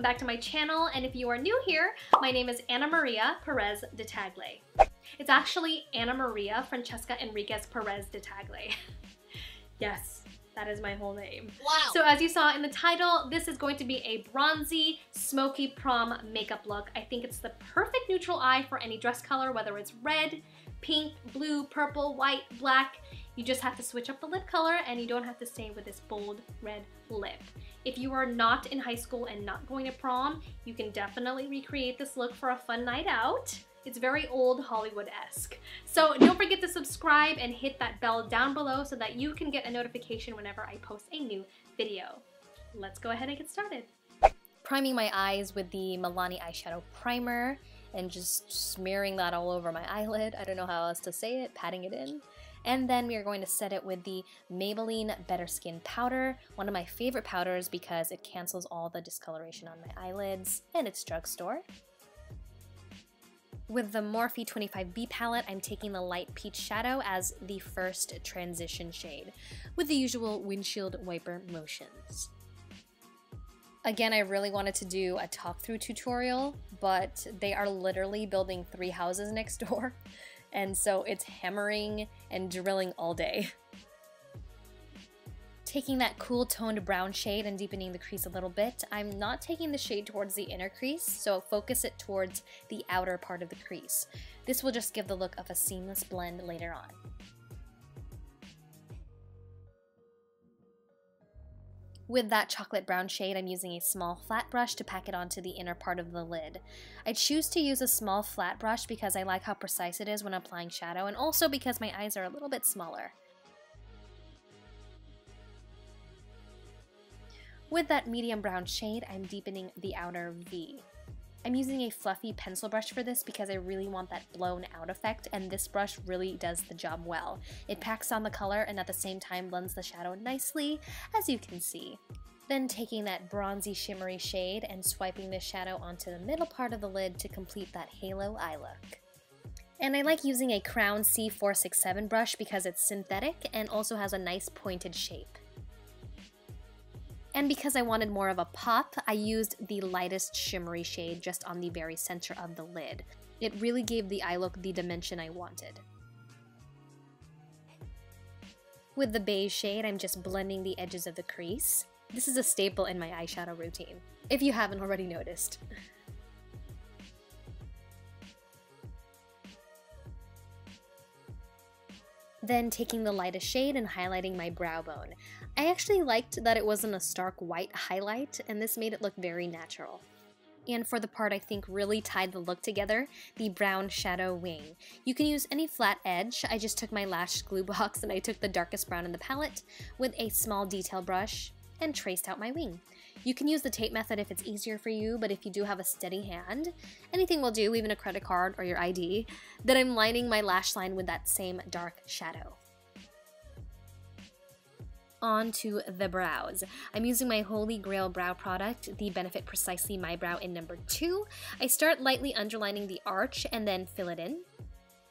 welcome back to my channel, and if you are new here, my name is Ana Maria Perez de Tagle. It's actually Ana Maria Francesca Enriquez Perez de Tagle. Yes, that is my whole name. Wow. So as you saw in the title, this is going to be a bronzy, smoky prom makeup look. I think it's the perfect neutral eye for any dress color, whether it's red, pink, blue, purple, white, black. You just have to switch up the lip color and you don't have to stay with this bold red lip. If you are not in high school and not going to prom, you can definitely recreate this look for a fun night out. It's very old Hollywood-esque. So don't forget to subscribe and hit that bell down below so that you can get a notification whenever I post a new video. Let's go ahead and get started. Priming my eyes with the Milani eyeshadow primer and just smearing that all over my eyelid. I don't know how else to say it, patting it in. And then we are going to set it with the Maybelline Better Skin Powder, one of my favorite powders because it cancels all the discoloration on my eyelids, and it's drugstore. With the Morphe 25B palette, I'm taking the light peach shadow as the first transition shade, with the usual windshield wiper motions. Again, I really wanted to do a talk-through tutorial, but they are literally building 3 houses next door. And so it's hammering and drilling all day. Taking that cool toned brown shade and deepening the crease a little bit, I'm not taking the shade towards the inner crease, so focus it towards the outer part of the crease. This will just give the look of a seamless blend later on. With that chocolate brown shade, I'm using a small flat brush to pack it onto the inner part of the lid. I choose to use a small flat brush because I like how precise it is when applying shadow, and also because my eyes are a little bit smaller. With that medium brown shade, I'm deepening the outer V. I'm using a fluffy pencil brush for this because I really want that blown out effect, and this brush really does the job well. It packs on the color and at the same time blends the shadow nicely, as you can see. Then taking that bronzy shimmery shade and swiping the shadow onto the middle part of the lid to complete that halo eye look. And I like using a Crown C467 brush because it's synthetic and also has a nice pointed shape. And because I wanted more of a pop, I used the lightest shimmery shade just on the very center of the lid. It really gave the eye look the dimension I wanted. With the beige shade, I'm just blending the edges of the crease. This is a staple in my eyeshadow routine, if you haven't already noticed. Then taking the lightest shade and highlighting my brow bone. I actually liked that it wasn't a stark white highlight, and this made it look very natural. And for the part I think really tied the look together, the brown shadow wing. You can use any flat edge. I just took my lash glue box and I took the darkest brown in the palette with a small detail brush and traced out my wing. You can use the tape method if it's easier for you, but if you do have a steady hand, anything will do, even a credit card or your ID, then I'm lining my lash line with that same dark shadow. On to the brows. I'm using my Holy Grail brow product, the Benefit Precisely My Brow in number 2. I start lightly underlining the arch and then fill it in.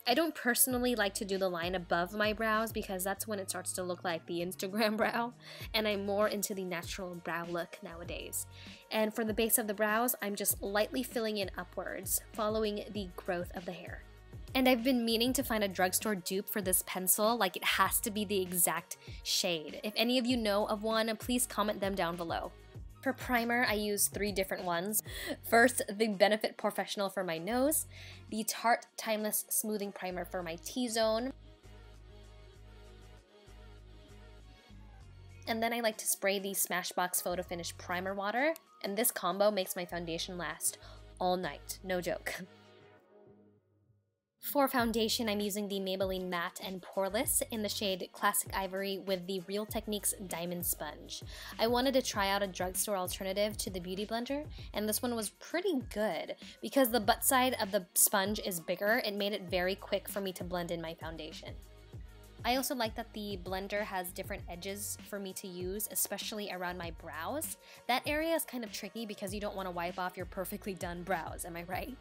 I don't personally like to do the line above my brows because that's when it starts to look like the Instagram brow, and I'm more into the natural brow look nowadays. And for the base of the brows, I'm just lightly filling in upwards, following the growth of the hair. And I've been meaning to find a drugstore dupe for this pencil, like it has to be the exact shade. If any of you know of one, please comment them down below. For primer, I use 3 different ones. First, the Benefit POREfessional for my nose, the Tarte Timeless Smoothing Primer for my T-zone, and then I like to spray the Smashbox Photo Finish Primer Water, and this combo makes my foundation last all night, no joke. For foundation, I'm using the Maybelline Matte and Poreless in the shade Classic Ivory with the Real Techniques Diamond Sponge. I wanted to try out a drugstore alternative to the Beauty Blender, and this one was pretty good. Because the butt side of the sponge is bigger, it made it very quick for me to blend in my foundation. I also like that the blender has different edges for me to use, especially around my brows. That area is kind of tricky because you don't want to wipe off your perfectly done brows, am I right?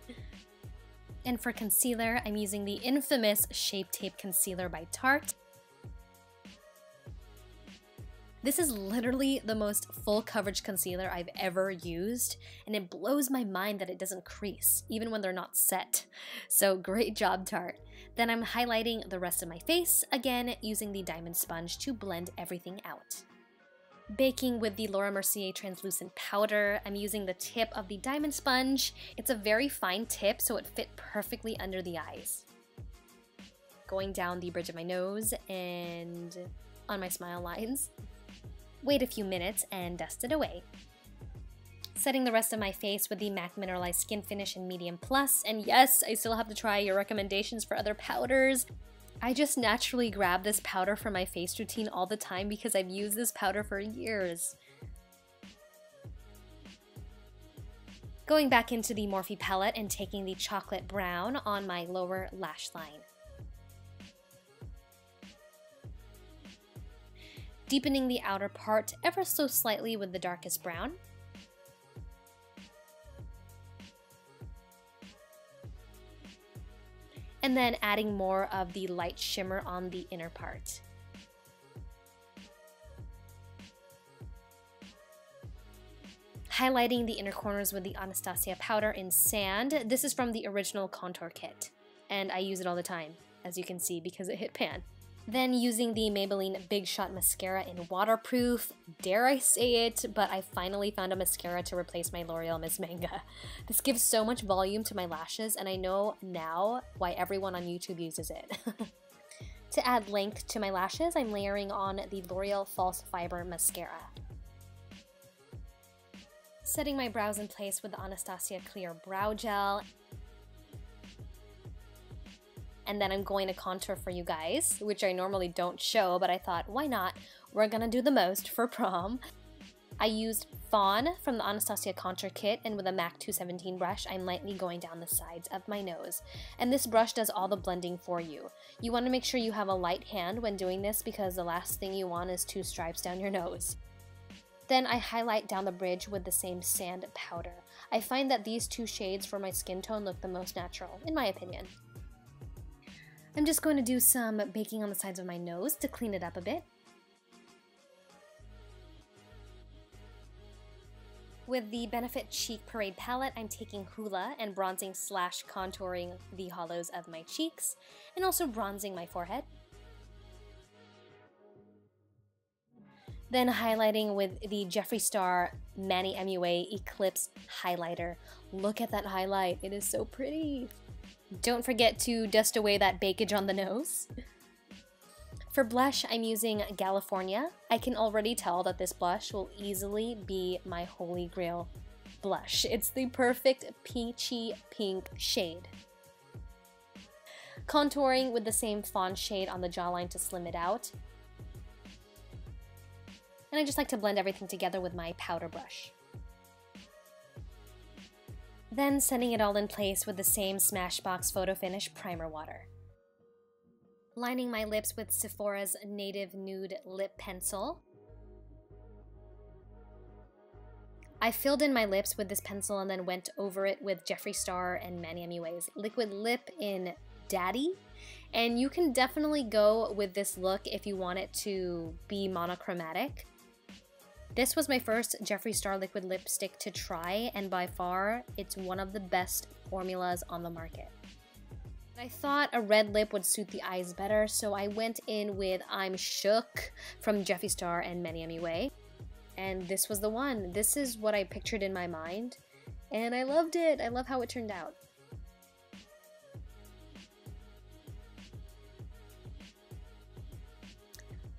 And for concealer, I'm using the infamous Shape Tape Concealer by Tarte. This is literally the most full coverage concealer I've ever used, and it blows my mind that it doesn't crease, even when they're not set. So great job, Tarte. Then I'm highlighting the rest of my face, again using the diamond sponge to blend everything out. Baking with the Laura Mercier translucent powder, I'm using the tip of the diamond sponge. It's a very fine tip, so it fit perfectly under the eyes. Going down the bridge of my nose and on my smile lines. Wait a few minutes and dust it away. Setting the rest of my face with the MAC Mineralize Skin Finish in Medium Plus, and yes, I still have to try your recommendations for other powders. I just naturally grab this powder for my face routine all the time because I've used this powder for years. Going back into the Morphe palette and taking the chocolate brown on my lower lash line. Deepening the outer part ever so slightly with the darkest brown. And then adding more of the light shimmer on the inner part. Highlighting the inner corners with the Anastasia powder in Sand. This is from the original contour kit, and I use it all the time, as you can see, because it hit pan. Then using the Maybelline Big Shot Mascara in Waterproof. Dare I say it, but I finally found a mascara to replace my L'Oreal Miss Manga. This gives so much volume to my lashes, and I know now why everyone on YouTube uses it. To add length to my lashes, I'm layering on the L'Oreal False Fiber Mascara. Setting my brows in place with the Anastasia Clear Brow Gel. And then I'm going to contour for you guys, which I normally don't show, but I thought, why not? We're gonna do the most for prom. I used Fawn from the Anastasia contour kit, and with a MAC 217 brush, I'm lightly going down the sides of my nose. And this brush does all the blending for you. You want to make sure you have a light hand when doing this because the last thing you want is 2 stripes down your nose. Then I highlight down the bridge with the same Sand powder. I find that these 2 shades for my skin tone look the most natural, in my opinion. I'm just going to do some baking on the sides of my nose to clean it up a bit. With the Benefit Cheek Parade palette, I'm taking Hoola and bronzing / contouring the hollows of my cheeks, and also bronzing my forehead. Then highlighting with the Jeffree Star Manny MUA Eclipse Highlighter. Look at that highlight, it is so pretty! Don't forget to dust away that bakage on the nose. For blush, I'm using California. I can already tell that this blush will easily be my holy grail blush. It's the perfect peachy pink shade. Contouring with the same Fawn shade on the jawline to slim it out. And I just like to blend everything together with my powder brush. Then setting it all in place with the same Smashbox Photo Finish Primer Water. Lining my lips with Sephora's Native Nude Lip Pencil. I filled in my lips with this pencil and then went over it with Jeffree Star and Manny MUA's Liquid Lip in Daddy. And you can definitely go with this look if you want it to be monochromatic. This was my first Jeffree Star liquid lipstick to try, and by far, it's one of the best formulas on the market. I thought a red lip would suit the eyes better, so I went in with I'm Shook from Jeffree Star and Manny MUA. And this was the one. This is what I pictured in my mind, and I loved it. I love how it turned out.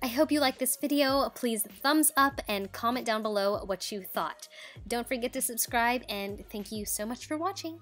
I hope you liked this video. Please thumbs up and comment down below what you thought. Don't forget to subscribe, and thank you so much for watching.